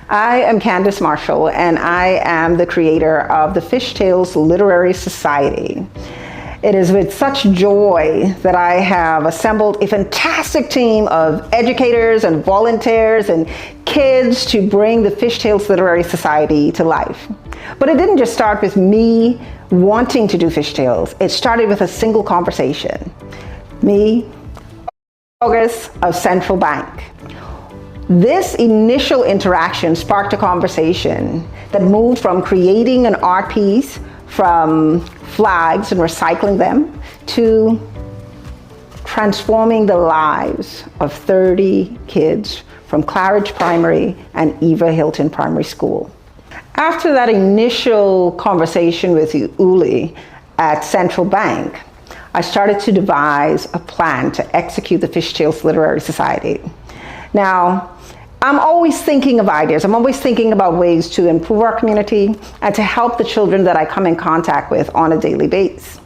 I am Candice Marshall, and I am the creator of the Fishtails Literary Society. It is with such joy that I have assembled a fantastic team of educators and volunteers and kids to bring the Fishtails Literary Society to life. But it didn't just start with me wanting to do Fishtails. It started with a single conversation. Me, August of Central Bank. This initial interaction sparked a conversation that moved from creating an art piece from flags and recycling them to transforming the lives of 30 kids from Claridge Primary and Eva Hilton Primary School. After that initial conversation with Uli at Central Bank, I started to devise a plan to execute the Fishtails Literary Society. Now, I'm always thinking of ideas. I'm always thinking about ways to improve our community and to help the children that I come in contact with on a daily basis.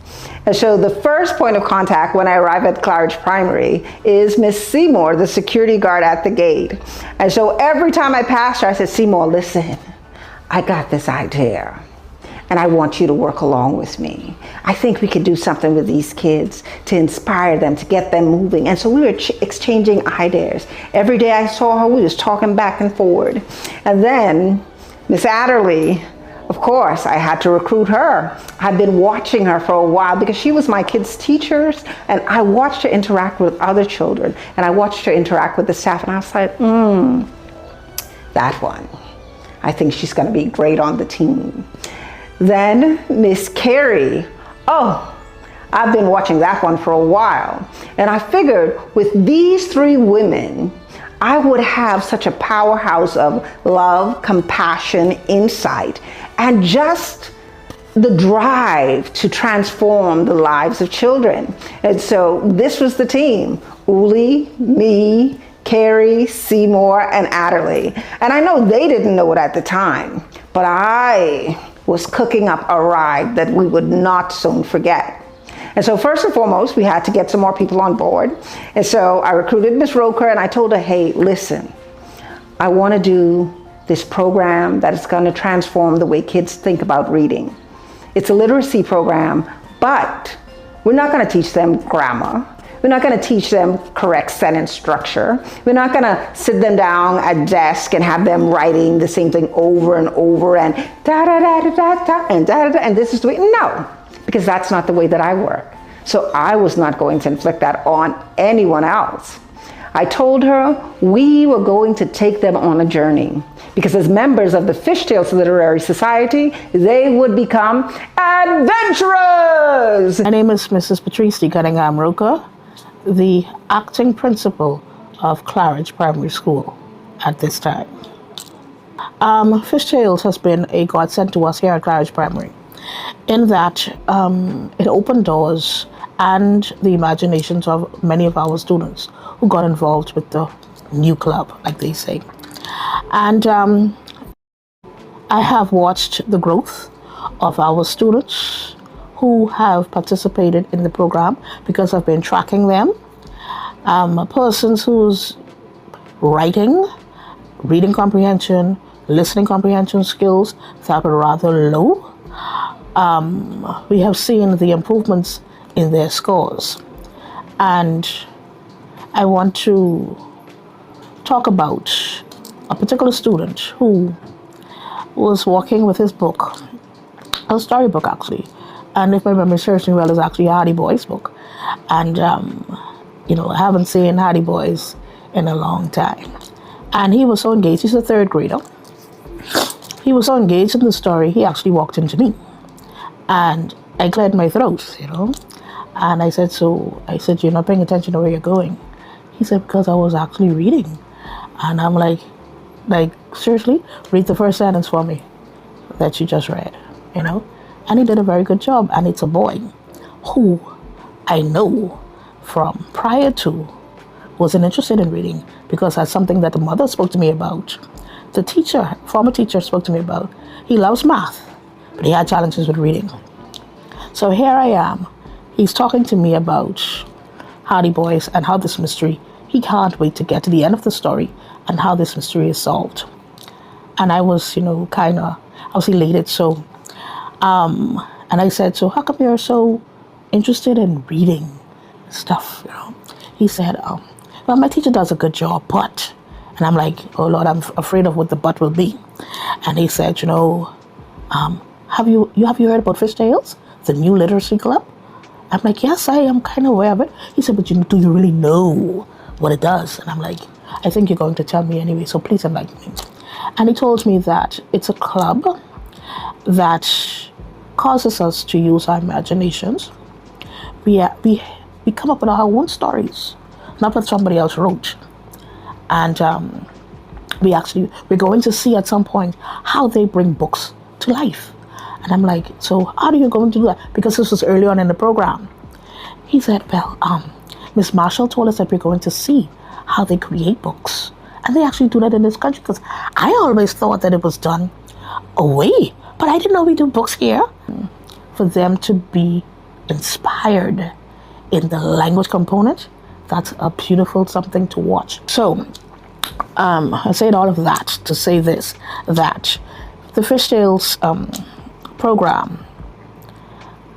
And so the first point of contact when I arrive at Claridge Primary is Miss Seymour, the security guard at the gate. And so every time I pass her, I said, Seymour, listen, I got this idea, and I want you to work along with me. I think we could do something with these kids to inspire them, to get them moving. And so we were exchanging ideas. Every day I saw her, we was talking back and forward. And then Miss Adderley, of course, I had to recruit her. I'd been watching her for a while because she was my kids' teachers, and I watched her interact with other children, and I watched her interact with the staff, and I was like, that one. I think she's gonna be great on the team. Then Miss Carey, I've been watching that one for a while. And I figured with these three women, I would have such a powerhouse of love, compassion, insight, and just the drive to transform the lives of children. And so this was the team: Uli, me, Carrie, Seymour, and Adderley. And I know they didn't know it at the time, but I was cooking up a ride that we would not soon forget. And so first and foremost, we had to get some more people on board. And so I recruited Miss Roker, and I told her, hey, listen, I want to do this program that is going to transform the way kids think about reading. It's a literacy program, but we're not going to teach them grammar. We're not going to teach them correct sentence structure. We're not going to sit them down at desk and have them writing the same thing over and over and da da da da da da and da da da, and this is the way. No, because that's not the way that I work. So I was not going to inflict that on anyone else. I told her we were going to take them on a journey, because as members of the Fishtails Literary Society, they would become adventurers. My name is Mrs. Patrice D. Cunningham Roker, the acting principal of Claridge Primary School at this time. Fishtails has been a godsend to us here at Claridge Primary, in that it opened doors and the imaginations of many of our students who got involved with the new club, like they say. And I have watched the growth of our students who have participated in the program, because I've been tracking them. Persons whose writing, reading comprehension, listening comprehension skills that were rather low, we have seen the improvements in their scores. And I want to talk about a particular student who was walking with his book, a storybook actually, and if my memory serves me well, it's actually a Hardy Boys book. And, I haven't seen Hardy Boys in a long time. And he was so engaged. He's a third grader. He was so engaged in the story, he actually walked into me. And I cleared my throat, And I said, you're not paying attention to where you're going. He said, because I was actually reading. And I'm like, seriously? Read the first sentence for me that you just read, And he did a very good job. And it's a boy who I know from prior to wasn't interested in reading, because that's something that the mother spoke to me about. The teacher, former teacher, spoke to me about. He loves math, but he had challenges with reading. So here I am. He's talking to me about Hardy Boys and how this mystery, he can't wait to get to the end of the story and how this mystery is solved. And I was, I was elated. So, and I said, so how come you're so interested in reading stuff, He said, well, my teacher does a good job, but, and I'm like, oh Lord, I'm afraid of what the but will be. And he said, have you heard about Fish Tales, the new literacy club? I'm like, yes, I am kind of aware of it. He said, but do you really know what it does? And I'm like, I think you're going to tell me anyway, so please enlighten me. And he told me that it's a club that causes us to use our imaginations. We come up with our own stories, not what somebody else wrote. And we're going to see at some point how they bring books to life. And I'm like, so how are you going to do that? Because this was early on in the program. He said, well, Miss Marshall told us that we're going to see how they create books. And they actually do that in this country, because I always thought that it was done away, but I didn't know we do books here. For them to be inspired in the language component, that's a beautiful something to watch. So I said all of that to say this, that the Fish Tales program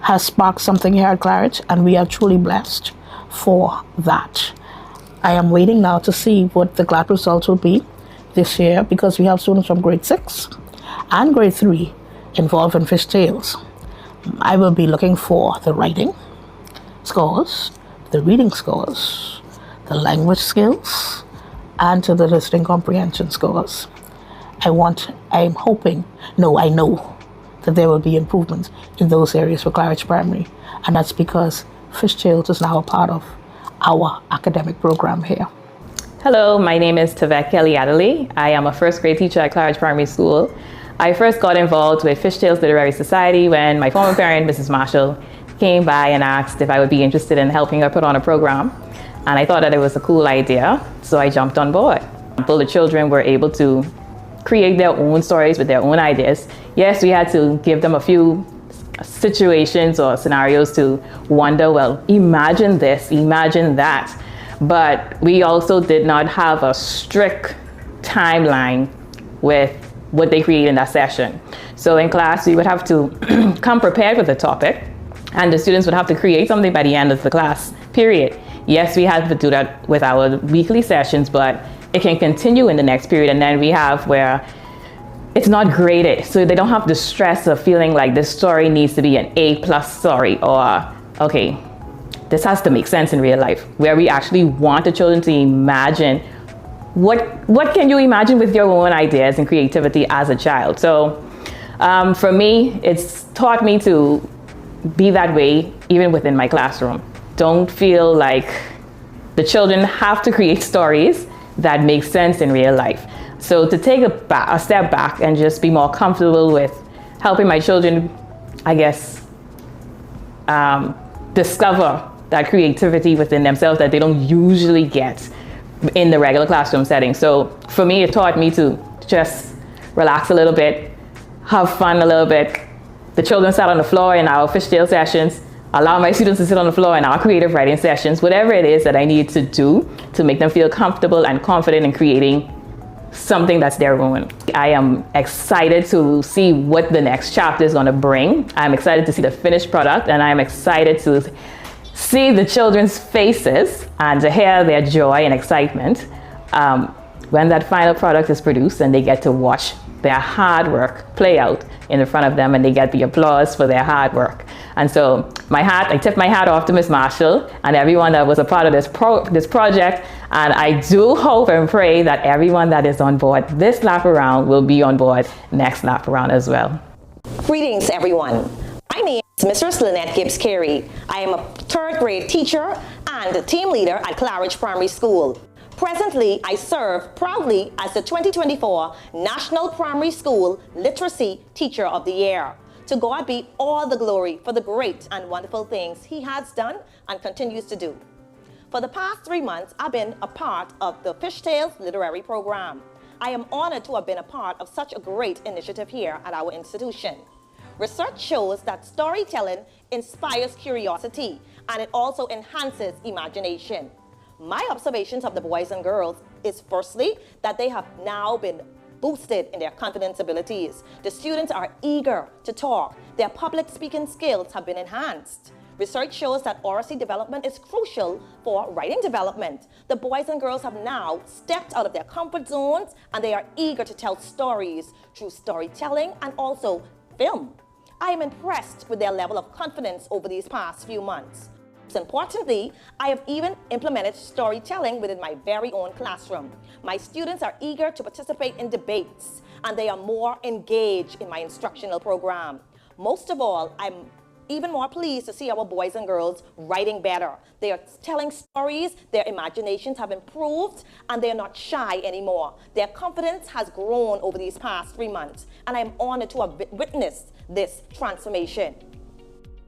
has sparked something here at Claridge, and we are truly blessed for that. I am waiting now to see what the glad results will be this year, because we have students from grade 6 and grade 3 involved in Fish Tales. I will be looking for the writing scores, the reading scores, the language skills, and to the listening comprehension scores. I know that there will be improvements in those areas for Claridge Primary, and that's because Fish Tales is now a part of our academic program here. Hello, my name is Tavek Kelly Adderley. I am a first grade teacher at Claridge Primary School. I first got involved with Fish Tales Literary Society when my former parent, Mrs. Marshall, came by and asked if I would be interested in helping her put on a program. And I thought that it was a cool idea, so I jumped on board. The children were able to create their own stories with their own ideas. Yes, we had to give them a few situations or scenarios to wonder, well, imagine this, imagine that. But we also did not have a strict timeline with what they create in that session. So in class, we would have to come prepared with a topic, and the students would have to create something by the end of the class period. Yes, we had to do that with our weekly sessions, but it can continue in the next period. And then we have where it's not graded, so they don't have the stress of feeling like this story needs to be an A+ story, or okay, this has to make sense in real life, where we actually want the children to imagine what can you imagine with your own ideas and creativity as a child. So for me, it's taught me to be that way even within my classroom. Don't feel like the children have to create stories that make sense in real life. So to take a step back and just be more comfortable with helping my children, I guess, discover that creativity within themselves that they don't usually get in the regular classroom setting. So for me, it taught me to just relax a little bit, have fun a little bit. The children sat on the floor in our Fish Tale sessions, allow my students to sit on the floor in our creative writing sessions, whatever it is that I need to do to make them feel comfortable and confident in creating something that's their own. I am excited to see what the next chapter is going to bring. I'm excited to see the finished product, and I'm excited to see the children's faces and to hear their joy and excitement when that final product is produced and they get to watch their hard work play out in the front of them, and they get the applause for their hard work. And so I tip my hat off to Ms. Marshall and everyone that was a part of this project. And I do hope and pray that everyone that is on board this lap around will be on board next lap around as well. Greetings, everyone. My name is Mrs. Lynette Gibbs Carey. I am a third grade teacher and team leader at Claridge Primary School. Presently, I serve proudly as the 2024 National Primary School Literacy Teacher of the Year. To God be all the glory for the great and wonderful things He has done and continues to do. For the past 3 months, I've been a part of the Fish Tales Literary Program. I am honored to have been a part of such a great initiative here at our institution. Research shows that storytelling inspires curiosity, and it also enhances imagination. My observations of the boys and girls is firstly that they have now been boosted in their confidence abilities. The students are eager to talk. Their public speaking skills have been enhanced. Research shows that oracy development is crucial for writing development. The boys and girls have now stepped out of their comfort zones and they are eager to tell stories through storytelling and also film. I am impressed with their level of confidence over these past few months. Most importantly, I have even implemented storytelling within my very own classroom. My students are eager to participate in debates and they are more engaged in my instructional program. Most of all, I'm even more pleased to see our boys and girls writing better. They are telling stories, their imaginations have improved, and they are not shy anymore. Their confidence has grown over these past 3 months, and I am honored to have witnessed this transformation.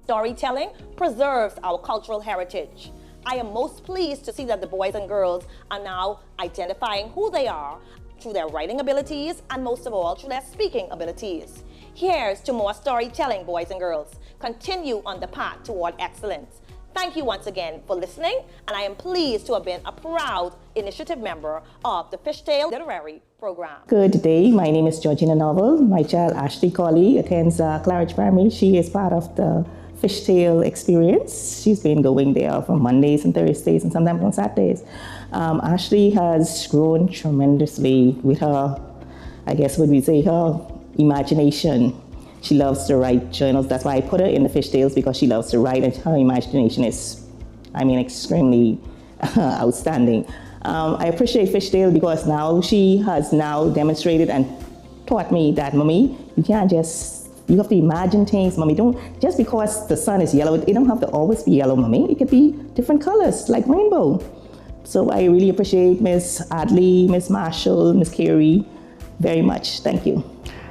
Storytelling preserves our cultural heritage. I am most pleased to see that the boys and girls are now identifying who they are through their writing abilities and most of all through their speaking abilities. Here's to more storytelling, boys and girls. Continue on the path toward excellence. Thank you once again for listening, and I am pleased to have been a proud initiative member of the Fishtail Literary Program. Good day, my name is Georgina Novel. My child Ashley Colley attends Claridge Primary. She is part of the Fishtail experience. She's been going there for Mondays and Thursdays and sometimes on Saturdays. Ashley has grown tremendously with her, I guess would we say, her imagination. She loves to write journals. That's why I put her in the Fishtails, because she loves to write and her imagination is, extremely outstanding. I appreciate Fishtail because now she has now demonstrated and taught me that, Mommy, you have to imagine things, Mommy. Don't, just because the sun is yellow, it don't have to always be yellow, Mommy. It could be different colors, like rainbow. So I really appreciate Miss Adley, Miss Marshall, Miss Carey very much. Thank you.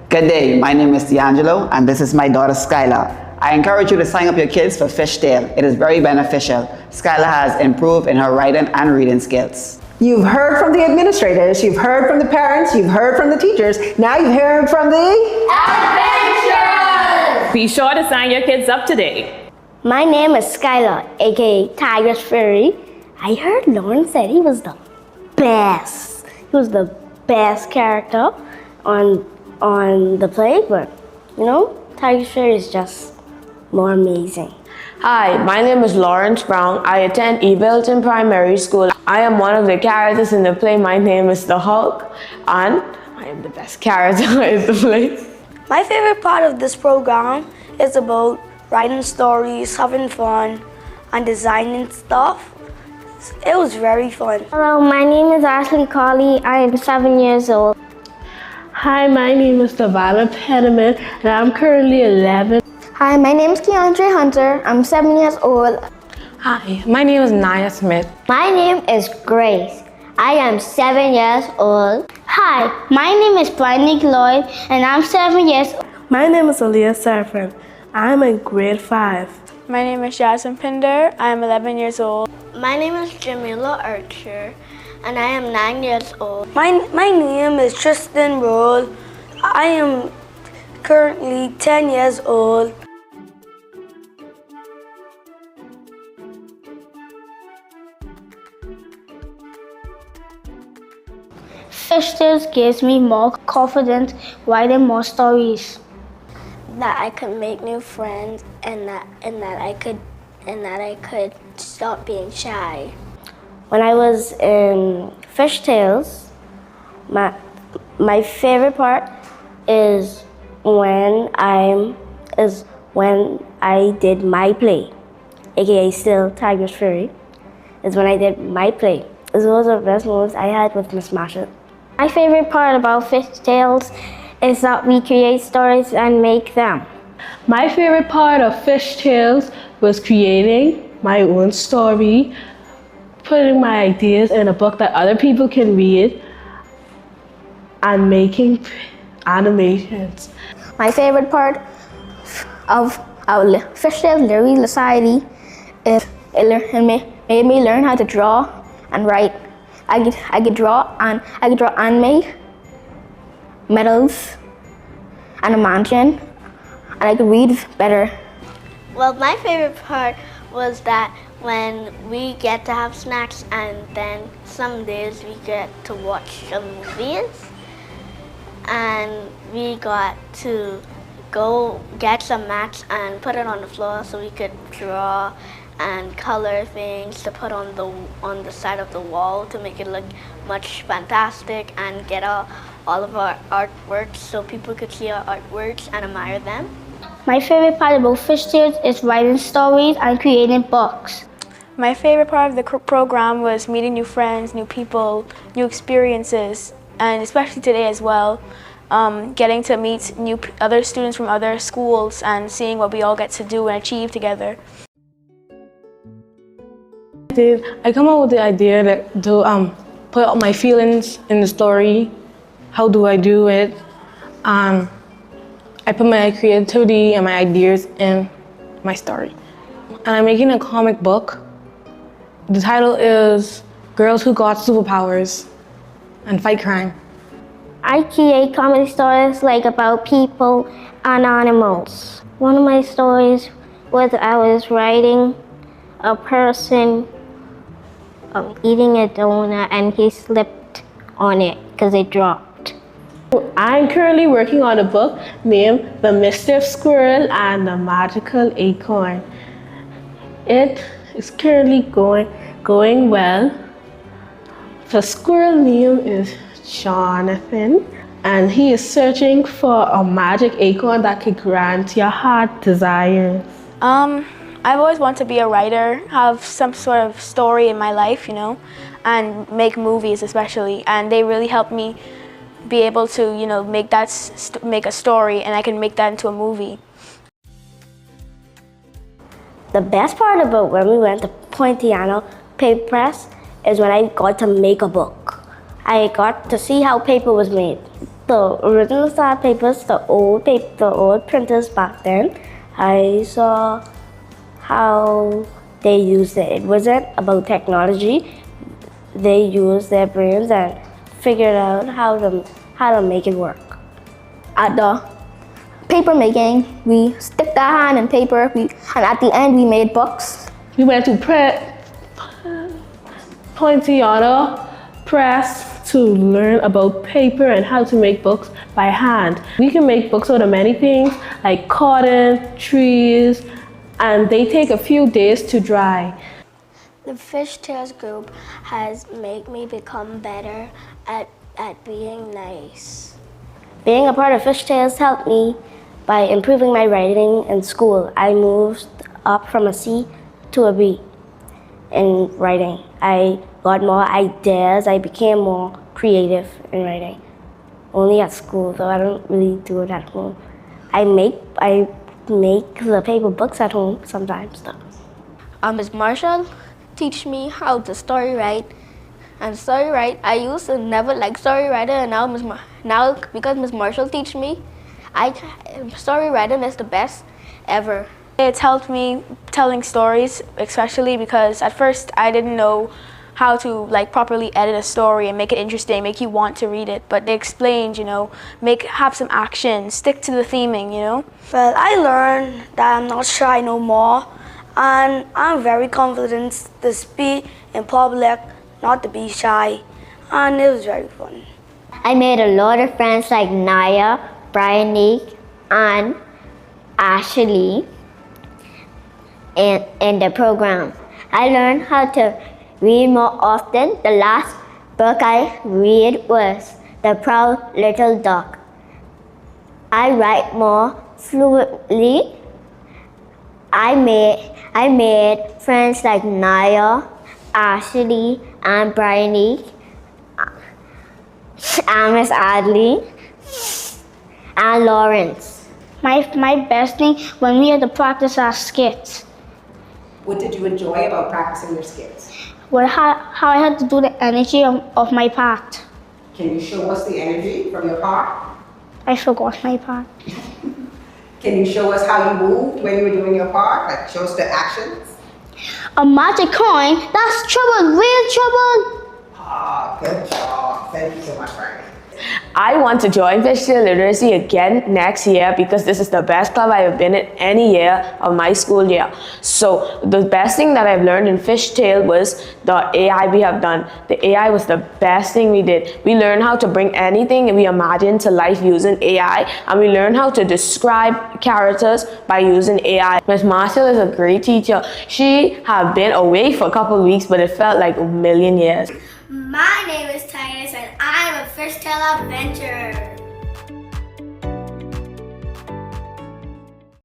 Good day, my name is D'Angelo and this is my daughter Skylar. I encourage you to sign up your kids for Fishtail. It is very beneficial. Skylar has improved in her writing and reading skills. You've heard from the administrators, you've heard from the parents, you've heard from the teachers, now you've heard from the Adventurers! Be sure to sign your kids up today. My name is Skylar, aka Tiger's Fury. I heard Lauren said he was the best. He was the best character on the play, but Tiger's Fury is just more amazing. Hi, my name is Lawrence Brown. I attend Evilton Primary School. I am one of the characters in the play. My name is the Hulk, and I am the best character in the play. My favorite part of this program is about writing stories, having fun, and designing stuff. It was very fun. Hello, my name is Ashley Colley. I am 7 years old. Hi, my name is Davila Penniman, and I'm currently 11. Hi, my name is Keandre Hunter. I'm 7 years old. Hi, my name is Naya Smith. My name is Grace. I am 7 years old. Hi, my name is Bryony Lloyd, and I'm 7 years old. My name is Aaliyah Sarfin. I'm in grade 5. My name is Jasmine Pinder. I am 11 years old. My name is Jamila Archer, and I am 9 years old. My name is Tristan Roll. I am currently 10 years old. Fishtails gives me more confidence writing more stories. That I could make new friends and that I could stop being shy. When I was in Fishtails, my favorite part is when I did my play, aka still Tiger's Fury, is when I did my play. It was one of the best moments I had with Miss Marshall. My favorite part about Fishtails is that we create stories and make them. My favorite part of Fishtails was creating my own story, putting my ideas in a book that other people can read, and making animations. My favorite part of our Fishtails Literary Society is it made me learn how to draw and write. I could draw and make medals and a mansion, and I could read better. Well, my favorite part was that when we get to have snacks and then some days we get to watch some movies. and we got to go get some mats and put it on the floor so we could draw and color things to put on the side of the wall to make it look much fantastic, and get all of our artworks so people could see our artworks and admire them. My favorite part about Fishtails is writing stories and creating books. My favorite part of the program was meeting new friends, new people, new experiences, and especially today as well, getting to meet other students from other schools and seeing what we all get to do and achieve together. I come up with the idea that to put all my feelings in the story. How do I do it? I put my creativity and my ideas in my story. And I'm making a comic book. The title is Girls Who Got Superpowers and Fight Crime. I create comedy stories like about people and animals. One of my stories was I was writing a person eating a donut and he slipped on it because it dropped. I'm currently working on a book named The Mischief Squirrel and the Magical Acorn. It is currently going well. The squirrel name is Jonathan, and he is searching for a magic acorn that could grant your heart desires. I've always wanted to be a writer, have some sort of story in my life, and make movies especially. And they really helped me be able to, make a story, and I can make that into a movie. The best part about when we went to Pointiano Paper Press is when I got to make a book. I got to see how paper was made. The original style papers, the old printers back then, I saw how they used it. It wasn't about technology. They used their brains and figured out how to make it work. At the paper making, we stick the hand in paper, and at the end we made books. We went to Pointiano Press to learn about paper and how to make books by hand. We can make books out of many things like cotton, trees, and they take a few days to dry. The Fishtails group has made me become better at being nice. Being a part of Fishtails helped me by improving my writing in school. I moved up from a C to a B in writing. I got more ideas. I became more creative in writing. Only at school, though I don't really do it at home. I make the paper books at home sometimes, though. Ms. Marshall teach me how to story write. And story write, I used to never like story writer, and now because Ms. Marshall teach me, story writing is the best ever. It's helped me telling stories, especially because at first I didn't know how to properly edit a story and make it interesting, make you want to read it. But they explained, have some action, stick to the theming, Well, I learned that I'm not shy no more, and I'm very confident to speak in public, not to be shy, and it was very fun. I made a lot of friends like Naya, Brian, and Ashley in the program. I learned how to read more often. The last book I read was The Proud Little Dog. I write more fluently. I made friends like Naya, Ashley, and Brian, and Miss Adley, and Lawrence. My best thing when we had to practice our skits. What did you enjoy about practicing your skits? Well, how I had to do the energy of my part. Can you show us the energy from your part? I forgot my part. Can you show us how you moved when you were doing your part? Like, show us the actions. A magic coin? That's trouble, real trouble. Ah, good job. Thank you so much, Brian. I want to join Fishtail Literacy again next year because this is the best club I have been in any year of my school year. So the best thing that I've learned in Fishtail was the AI we have done. The AI was the best thing we did. We learned how to bring anything we imagine to life using AI, and we learned how to describe characters by using AI. Ms. Marshall is a great teacher. She had been away for a couple of weeks, but it felt like a million years. My name is Titus and I'm a fishtail adventurer.